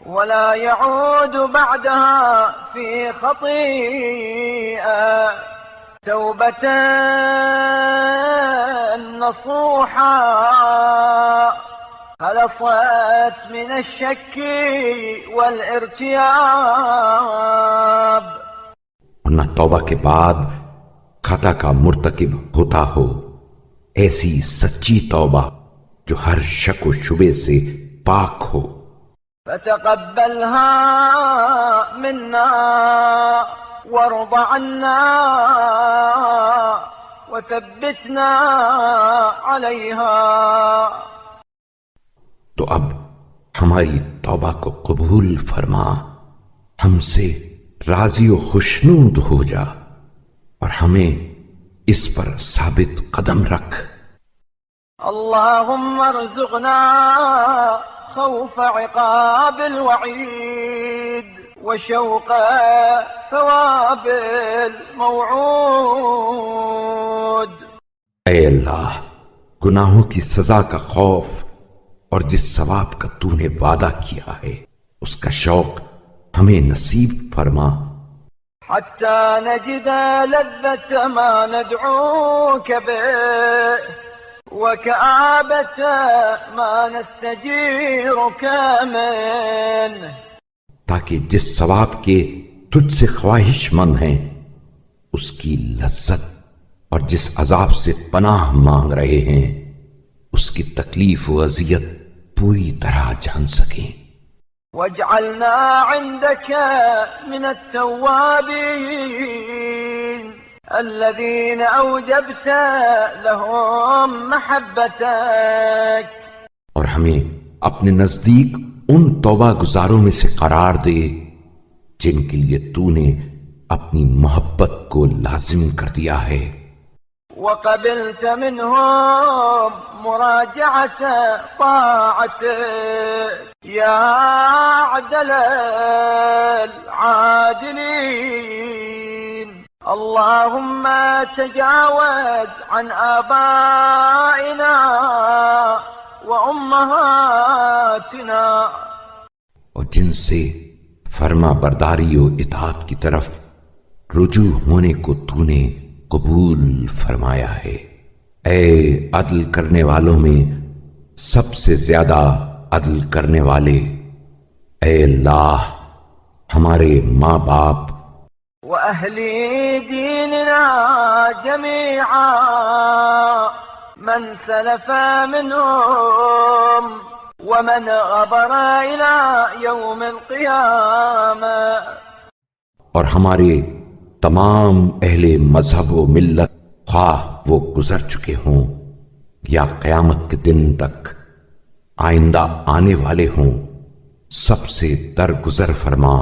ولا يعود بعدها في خطيئة توبة نصوحا خلصت من الشك والارتياب. نہ توبہ کے بعد خطا کا مرتکب ہوتا ہو، ایسی سچی توبہ جو ہر شک و شبے سے پاک ہو. فتقبلها منا وارض عنا وثبتنا عليها. تو اب ہماری توبہ کو قبول فرما، ہم سے راضی و خوشنود ہو جا اور ہمیں اس پر ثابت قدم رکھ. اللهم ارزقنا خوف عقاب الوعيد وشوق ثواب الموعود. اے اللہ، گناہوں کی سزا کا خوف اور جس ثواب کا تو نے وعدہ کیا ہے اس کا شوق ہمیں نصیب فرما. حتى نجد لذة ما ندعوك به وكآبة ما نستجيرك منه. تاکہ جس ثواب کے تجھ سے خواہش مند ہیں اس کی لذت اور جس عذاب سے پناہ مانگ رہے ہیں اس کی تکلیف و اذیت پوری طرح جان سکیں. واجعلنا عندك من التوابين الذين أوجبت لهم محبتك. اور ہمیں اپنے نزدیک ان توبہ گزاروں میں سے قرار دے جن کے لیے تو نے اپنی محبت کو لازم کر دیا ہے. وقبلت منهم مراجعة طاعتك يا عدل العادلين. اللهم تجاوز عن آبائنا وأمهاتنا. اور جن سے فرما برداری و اطاعت کی طرف رجوع ہونے کو تو نے قبول فرمایا ہے. اے عدل کرنے والوں میں سب سے زیادہ عدل کرنے والے، اے اللہ ہمارے ماں باپ وأهلي ديننا جميعا من سلف منهم ومن غبر إلى يوم القيامة. اور ہمارے تمام اہل مذہب و ملت، خواہ وہ گزر چکے ہوں یا قیامت کے دن تک آئندہ آنے والے ہوں، سب سے درگزر فرما.